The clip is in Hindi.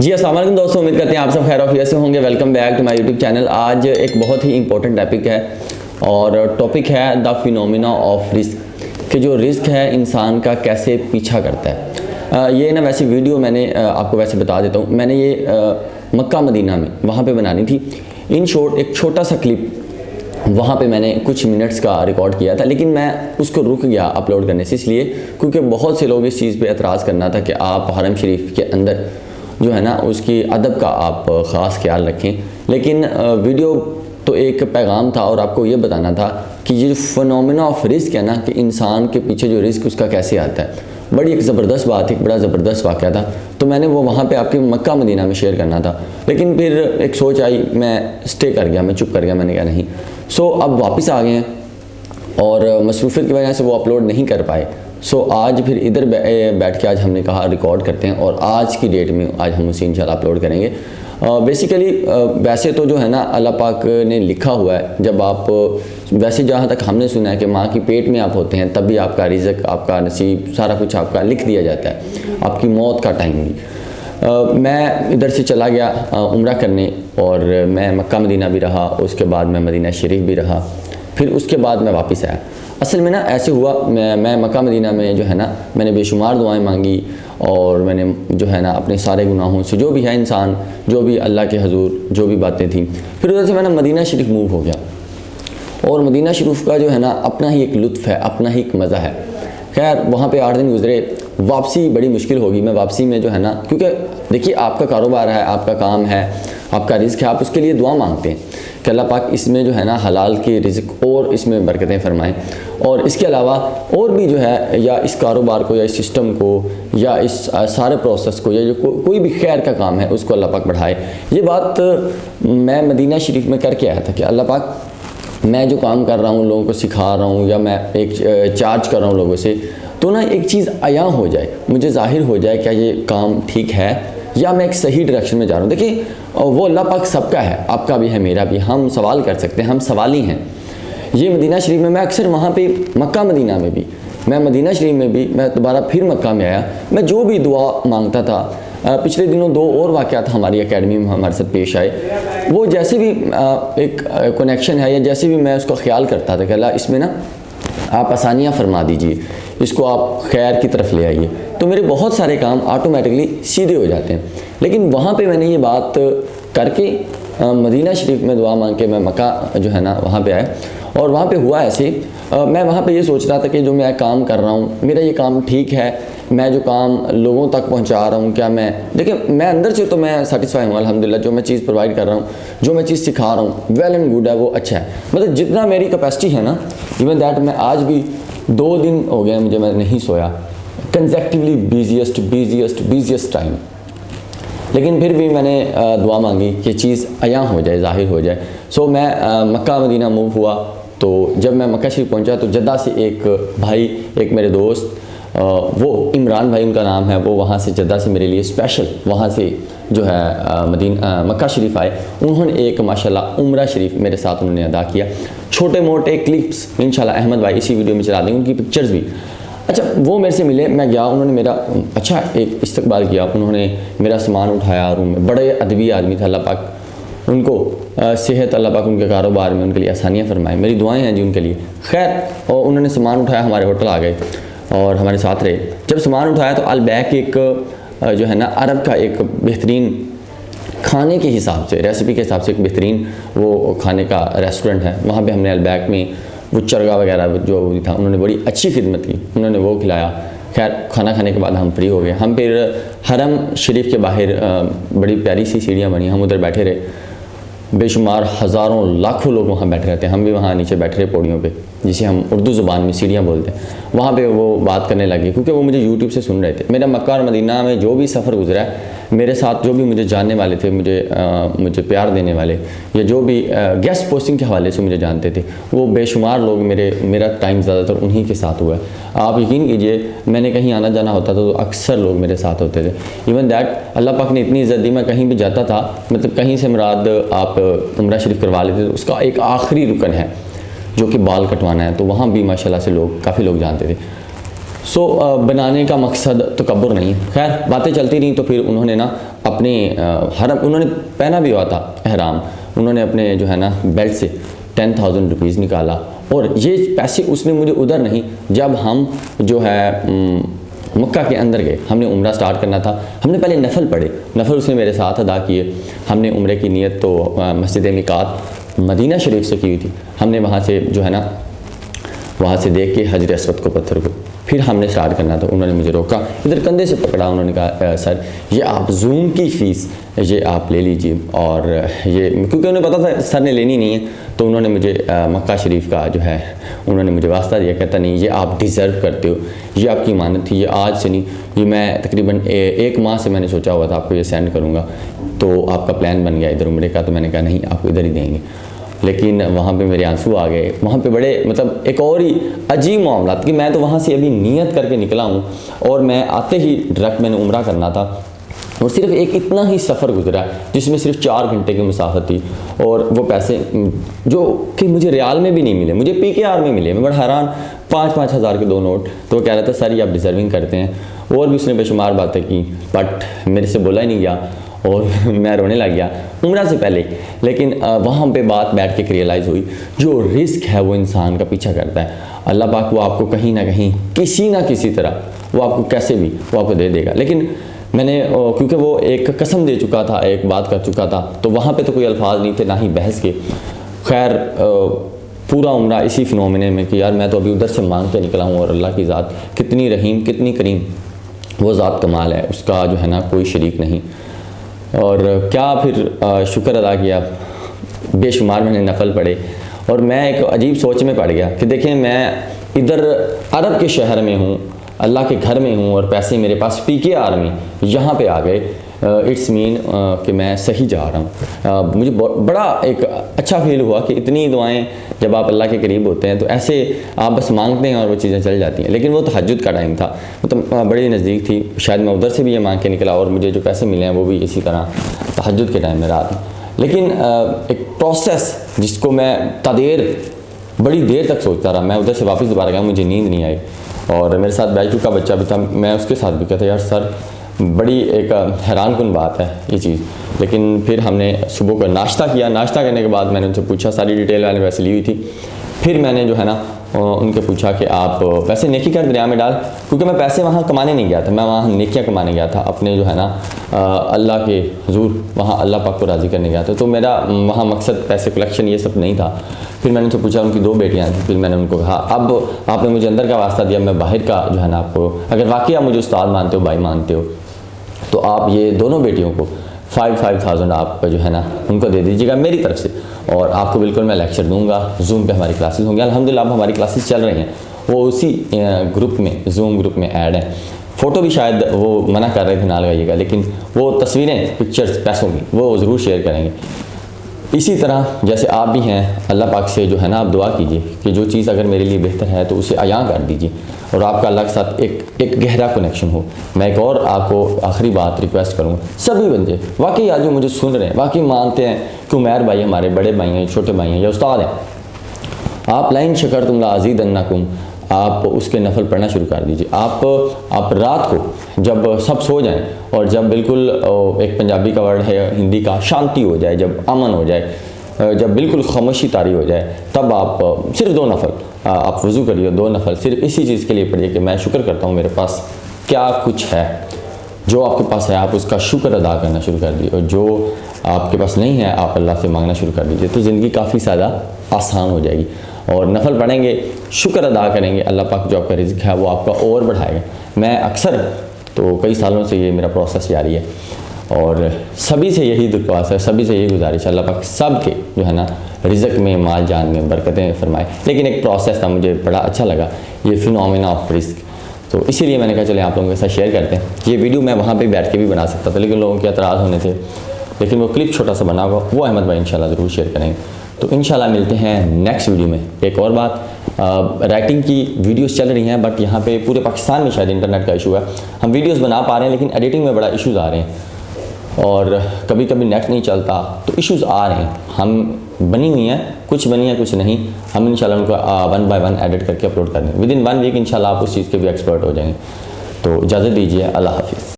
जी अस्सलाम वालेकुम दोस्तों, उम्मीद करते हैं आप सब खैर ऑफियत से होंगे। Welcome back to my YouTube channel. आज एक बहुत ही इंपॉर्टेंट टॉपिक है और टॉपिक है द फिनोमिना ऑफ रिस्क, कि जो रिस्क है इंसान का कैसे पीछा करता है। ये ना वैसे वीडियो मैंने आपको वैसे बता देता हूँ, मैंने ये मक्का मदीना में वहाँ पे बनानी थी। इन शॉर्ट एक छोटा सा क्लिप वहाँ पे मैंने कुछ मिनट्स का रिकॉर्ड किया था, लेकिन मैं उसको रुक गया अपलोड करने से, इसलिए क्योंकि बहुत से लोग इस चीज़ पे एतराज़ करना था कि आप हरम शरीफ के अंदर जो है ना उसकी अदब का आप ख़ास ख्याल रखें। लेकिन वीडियो तो एक पैगाम था और आपको ये बताना था कि ये जो फिनोमिना ऑफ रिस्क है ना, कि इंसान के पीछे जो रिस्क उसका कैसे आता है। बड़ी एक ज़बरदस्त बात थी, बड़ा ज़बरदस्त वाक़या था, तो मैंने वो वहाँ पे आपके मक्का मदीना में शेयर करना था। लेकिन फिर एक सोच आई, मैं स्टे कर गया, मैं चुप कर गया, मैंने कहा नहीं। सो अब वापस आ गए हैं और मसरूफ़ियत की वजह से वो अपलोड नहीं कर पाए। सो आज फिर इधर बैठ के आज हमने कहा रिकॉर्ड करते हैं और आज की डेट में आज हम उसे इंशाल्लाह अपलोड करेंगे। बेसिकली वैसे तो जो है ना अल्लाह पाक ने लिखा हुआ है, जब आप वैसे जहाँ तक हमने सुना है कि माँ की पेट में आप होते हैं तब भी आपका रिज़्क, आपका नसीब, सारा कुछ आपका लिख दिया जाता है, आपकी मौत का टाइम भी। मैं इधर से चला गया उम्रा करने और मैं मक्का मदीना भी रहा, उसके बाद मैं मदीना शरीफ भी रहा, फिर उसके बाद मैं वापस आया। असल में ना ऐसे हुआ, मैं मक्का मदीना में जो है ना मैंने बेशुमार दुआएं मांगी और मैंने जो है ना अपने सारे गुनाहों से, जो भी है इंसान, जो भी अल्लाह के हजूर जो भी बातें थी, फिर उधर से मैं मदीना शरीफ मूव हो गया। और मदीना शरीफ का जो है ना अपना ही एक लुत्फ़ है, अपना ही एक मज़ा है। खैर वहाँ पे 8 दिन गुजरे, वापसी बड़ी मुश्किल होगी। मैं वापसी में जो है ना, क्योंकि देखिए आपका कारोबार है, आपका काम है, आपका रिज़्क है, आप उसके लिए दुआ मांगते हैं कि अल्लाह पाक इसमें जो है ना हलाल के रिज़्क और इसमें बरकतें फरमाएं, और इसके अलावा और भी जो है या इस कारोबार को या इस सिस्टम को या इस सारे प्रोसेस को या जो कोई भी खैर का काम है उसको अल्लाह पाक बढ़ाए। ये बात मैं मदीना शरीफ में करके आया था कि अल्लाह पाक मैं जो काम कर रहा हूँ, लोगों को सिखा रहा हूँ या मैं एक चार्ज कर रहा हूँ लोगों से, तो ना एक चीज़ आया हो जाए, मुझे ज़ाहिर हो जाए क्या ये काम ठीक है या मैं एक सही डायरेक्शन में जा रहा हूँ। देखिए वो अल्लाह पाक सबका है, आपका भी है, मेरा भी। हम सवाल कर सकते हैं, हम सवाली हैं। ये मदीना शरीफ में मैं अक्सर वहाँ पे मक्का मदीना में भी, मैं मदीना शरीफ में भी, मैं दोबारा फिर मक्का में आया, मैं जो भी दुआ मांगता था। पिछले दिनों 2 और वाक़यात हमारी एकेडमी में हमारे साथ पेश आए। वो जैसे भी एक कनेक्शन है या जैसे भी मैं उसका ख्याल करता था कि अल्लाह इसमें ना आप आसानियाँ फरमा दीजिए, इसको आप खैर की तरफ ले आइए, तो मेरे बहुत सारे काम ऑटोमेटिकली सीधे हो जाते हैं। लेकिन वहाँ पे मैंने ये बात करके मदीना शरीफ में दुआ मांग के मैं मक्का जो है ना वहाँ पे आया। और वहाँ पे हुआ ऐसे, मैं वहाँ पे ये सोच रहा था कि जो मैं काम कर रहा हूँ, मेरा ये काम ठीक है, मैं जो काम लोगों तक पहुँचा रहा हूँ, क्या मैं, देखिए मैं अंदर से तो मैं सेटिस्फाई हूँ अल्हम्दुलिल्लाह। जो मैं चीज़ प्रोवाइड कर रहा हूँ, जो मैं चीज़ सिखा रहा हूँ, वेल एंड गुड है, वो अच्छा है। मतलब जितना मेरी कैपेसिटी है ना, इवन दैट मैं आज भी 2 दिन हो गए मुझे, मैं नहीं सोया, कंसेक्टिवली बिजिएस्ट टाइम। लेकिन फिर भी मैंने दुआ मांगी कि चीज़ अया हो जाए, ज़ाहिर हो जाए। सो मैं मक्का मदीना मूव हुआ। तो जब मैं मक्का शरीफ पहुंचा तो जद्दा से एक भाई, एक मेरे दोस्त, वो इमरान भाई उनका नाम है, वो वहाँ से जद्दा से मेरे लिए स्पेशल वहाँ से जो है मक्का शरीफ आए। उन्होंने एक माशाल्लाह उम्रा शरीफ मेरे साथ उन्होंने अदा किया। छोटे मोटे क्लिप्स इंशाल्लाह अहमद भाई इसी वीडियो में चला देंगे, उनकी पिक्चर्स भी। अच्छा, वो मेरे से मिले, मैं गया, उन्होंने मेरा अच्छा एक इस्तकबाल किया, उन्होंने मेरा सामान उठाया रूम में। बड़े अदबी आदमी था, अल्लाह पाक उनको सेहत, अल्लाह पाक उनके कारोबार में उनके लिए आसानियाँ फरमाए, मेरी दुआएं हैं जी उनके लिए। खैर और उन्होंने सामान उठाया, हमारे होटल आ गए और हमारे साथ रहे। जब सामान उठाया तो अलबैक एक जो है ना अरब का एक बेहतरीन खाने के हिसाब से, रेसिपी के हिसाब से एक बेहतरीन वो खाने का रेस्टोरेंट है। वहाँ पे हमने अलबैक में वो चरगा वगैरह जो भी था, उन्होंने बड़ी अच्छी खिदमत की, उन्होंने वो खिलाया। खैर खाना खाने के बाद हम फ्री हो गए। हम फिर हरम शरीफ के बाहर बड़ी प्यारी सी सीढ़ियाँ बनी, हम उधर बैठे रहे। बेशुमार हज़ारों लाखों लोग वहाँ बैठे रहते हैं, हम भी वहाँ नीचे बैठे रहे पौड़ियों पे, जिसे हम उर्दू ज़ुबान में सीढ़ियाँ बोलते हैं। वहाँ पे वो बात करने लगे, क्योंकि वो मुझे यूट्यूब से सुन रहे थे। मेरा मक्का और मदीना में जो भी सफ़र गुजरा है, मेरे साथ जो भी मुझे जानने वाले थे, मुझे प्यार देने वाले, या जो भी गेस्ट पोस्टिंग के हवाले से मुझे जानते थे, वो बेशुमार लोग मेरा टाइम ज़्यादातर उन्हीं के साथ हुआ है। आप यकीन कीजिए, मैंने कहीं आना जाना होता था तो अक्सर लोग मेरे साथ होते थे। इवन दैट अल्लाह पाक ने इतनी इज़्ज़त दी, मैं कहीं भी जाता था, मतलब कहीं से मुराद आप उम्रा शरीफ करवा लेते तो उसका एक आखिरी रुकन है जो कि बाल कटवाना है, तो वहाँ भी माशाल्लाह से लोग, काफ़ी लोग जानते थे। बनाने का मकसद तकब्बुर नहीं। खैर बातें चलती रहीं तो फिर उन्होंने ना अपने हरम, उन्होंने पहना भी हुआ था अहराम, उन्होंने अपने जो है ना बेल्ट से 10,000 रुपीज़ निकाला, और ये पैसे उसने मुझे उधर नहीं, जब हम जो है मक्का के अंदर गए, हमने उम्रा स्टार्ट करना था, हमने पहले नफल पढ़े, नफल उसने मेरे साथ अदा किए। हमने उम्रे की नीयत तो मस्जिद मिकात मदीना शरीफ से की हुई थी, हमने वहाँ से जो है ना वहाँ से देख के हजर अस्वद को, पत्थर को, फिर हमने स्टार्ट करना था। उन्होंने मुझे रोका, इधर कंधे से पकड़ा, उन्होंने कहा सर ये आप जूम की फ़ीस ये आप ले लीजिए, और ये क्योंकि उन्हें पता था सर ने लेनी नहीं है, तो उन्होंने मुझे मक्का शरीफ का जो है उन्होंने मुझे वास्ता दिया, कहता नहीं ये आप डिज़र्व करते हो, ये आपकी इमानत थी, ये आज से नहीं, ये मैं तकरीबन 1 माह से मैंने सोचा हुआ था आपको ये सेंड करूँगा, तो आपका प्लान बन गया इधर उम्रे का, तो मैंने कहा नहीं आपको इधर ही देंगे। लेकिन वहाँ पे मेरे आंसू आ गए, वहाँ पे बड़े मतलब एक और ही अजीब मामला कि मैं तो वहाँ से अभी नियत करके निकला हूँ, और मैं आते ही डायरेक्ट मैंने उम्रा करना था, और सिर्फ एक इतना ही सफ़र गुजरा जिसमें सिर्फ 4 घंटे की मुसाफत थी, और वो पैसे जो कि मुझे रियाल में भी नहीं मिले, मुझे PKR में मिले। मैं बड़ा हैरान, 5-5 हज़ार के 2 नोट। तो वो कह रहा था सर ये आप डिज़र्विंग करते हैं, और भी उसने बेशुमार बातें की, बट मेरे से बोला ही नहीं गया, और मैं रोने लग गया उम्रा से पहले। लेकिन वहाँ पे बात बैठ के रियलाइज़ हुई, जो रिस्क है वो इंसान का पीछा करता है, अल्लाह पाक वो आपको कहीं ना कहीं किसी ना किसी तरह वो आपको कैसे भी वो आपको दे देगा। लेकिन मैंने क्योंकि वो एक कसम दे चुका था, एक बात कर चुका था, तो वहाँ पे तो कोई अल्फाज नहीं थे, ना ही बहस के। खैर पूरा उम्रा इसी फिनोमिने में कि यार मैं तो अभी उधर से मांग के निकला हूँ, और अल्लाह की ज़ात कितनी रहीम कितनी करीम, वो ज़ात कमाल है, उसका जो है ना कोई शरीक नहीं। और क्या फिर शुक्र अदा किया, बेशुमार मैंने नफल पढ़े, और मैं एक अजीब सोच में पड़ गया कि देखें मैं इधर अरब के शहर में हूँ, अल्लाह के घर में हूँ, और पैसे मेरे पास PKR में यहाँ पे आ गए। इट्स मीन कि मैं सही जा रहा हूँ। मुझे बड़ा एक अच्छा फील हुआ कि इतनी दुआएं जब आप अल्लाह के करीब होते हैं तो ऐसे आप बस मांगते हैं और वो चीज़ें चल जाती हैं। लेकिन वो तहज्जुद का टाइम था, मतलब बड़ी नज़दीक थी, शायद मैं उधर से भी ये मांग के निकला, और मुझे जो पैसे मिले हैं वो भी इसी तरह तहज्जुद के टाइम में रात में। लेकिन एक प्रोसेस जिसको मैं बड़ी देर तक सोचता रहा, मैं उधर से वापस दोबारा गया, मुझे नींद नहीं आई, और मेरे साथ बैजू का बच्चा भी था, मैं उसके साथ भी कहता यार सर बड़ी एक हैरान कुन बात है ये चीज़। लेकिन फिर हमने सुबह को नाश्ता किया, नाश्ता करने के बाद मैंने उनसे पूछा, सारी डिटेल मैंने वैसे ली हुई थी, फिर मैंने जो है ना उनके पूछा कि आप वैसे नेकी कर दरिया में डाल, क्योंकि मैं पैसे वहाँ कमाने नहीं गया था, मैं वहाँ नेकियाँ कमाने गया था, अपने जो है ना अल्लाह के हुजूर वहाँ अल्लाह पाक को राज़ी करने गया था, तो मेरा वहाँ मकसद पैसे कलेक्शन ये सब नहीं था। फिर मैंने उनसे पूछा, उनकी 2 बेटियाँ थी, फिर मैंने उनको कहा अब आपने मुझे अंदर का वास्ता दिया, मैं बाहर का जो है ना आपको, अगर वाकई आप मुझे उस्ताद मानते हो, भाई मानते हो, तो आप ये दोनों बेटियों को 5,000 आप जो है ना उनको दे दीजिएगा मेरी तरफ से, और आपको बिल्कुल मैं लेक्चर दूंगा। जूम पे हमारी क्लासेस होंगी, अल्हम्दुलिल्लाह अब हमारी क्लासेस चल रही हैं, वो उसी ग्रुप में, जूम ग्रुप में ऐड है। फ़ोटो भी शायद वो मना कर रहे थे ना लगाइएगा, लेकिन वो तस्वीरें पिक्चर्स पैसों की वो ज़रूर शेयर करेंगे। इसी तरह जैसे आप भी हैं, अल्लाह पाक से जो है ना आप दुआ कीजिए कि जो चीज़ अगर मेरे लिए बेहतर है तो उसे अयां कर दीजिए, और आपका अल्लाह के साथ एक गहरा कनेक्शन हो। मैं एक और आपको आखिरी बात रिक्वेस्ट करूँगा, सभी बंदे वाकई आज जो मुझे सुन रहे हैं वाकई मानते हैं कि उमैर भाई हमारे बड़े भाई हैं, छोटे भाई हैं या उस्ताद हैं, आप लाइन शकरतुम लाज़ीदन्नकुम, आप उसके नफल पढ़ना शुरू कर दीजिए। आप रात को जब सब सो जाएं, और जब बिल्कुल एक पंजाबी का वर्ड है हिंदी का, शांति हो जाए, जब अमन हो जाए, जब बिल्कुल खामोशी तारी हो जाए, तब आप सिर्फ 2 नफल आप वज़ू करिए, 2 नफल सिर्फ इसी चीज़ के लिए पढ़िए कि मैं शुक्र करता हूँ मेरे पास क्या कुछ है। जो आपके पास है आप उसका शुक्र अदा करना शुरू कर दीजिए, और जो आपके पास नहीं है आप अल्लाह से मांगना शुरू कर दीजिए, तो ज़िंदगी काफ़ी ज़्यादा आसान हो जाएगी। और नफल पढ़ेंगे, शुक्र अदा करेंगे, अल्लाह पाक जो आपका रिज़्क़ है वो आपका और बढ़ाएगा। मैं अक्सर तो कई सालों से ये मेरा प्रोसेस जारी है, और सभी से यही दरख्वास्त है, सभी से यही गुजारिश है, अल्लाह पाक सब के जो है ना रिज़्क़ में, माल जान में बरकतें फरमाए। लेकिन एक प्रोसेस था, मुझे बड़ा अच्छा लगा ये फिनोमेना ऑफ रिस्क, तो इसीलिए मैंने कहा चले आप लोगों के साथ शेयर करते हैं। ये वीडियो मैं वहाँ पे बैठ के भी बना सकता था, लेकिन लोगों के एतराज़ होने थे, लेकिन वो क्लिप छोटा सा बना हुआ वो अहमद भाई इंशाल्लाह ज़रूर शेयर करेंगे। तो इंशाल्लाह मिलते हैं नेक्स्ट वीडियो में। एक और बात, राइटिंग की वीडियोस चल रही हैं, बट यहाँ पे पूरे पाकिस्तान में शायद इंटरनेट का इशू है, हम वीडियोस बना पा रहे हैं लेकिन एडिटिंग में बड़ा इशूज़ आ रहे हैं। और कभी कभी नेट नहीं चलता, तो इश्यूज़ आ रहे हैं। हम बनी हुई हैं, कुछ बनी है कुछ नहीं, हम इंशाल्लाह उनको 1 बाय 1 एडिट करके अपलोड कर देंगे। विदिन 1 वीक इंशाल्लाह आप उस चीज़ के भी एक्सपर्ट हो जाएंगे। तो इजाज़त दीजिए, अल्लाह हाफिज़।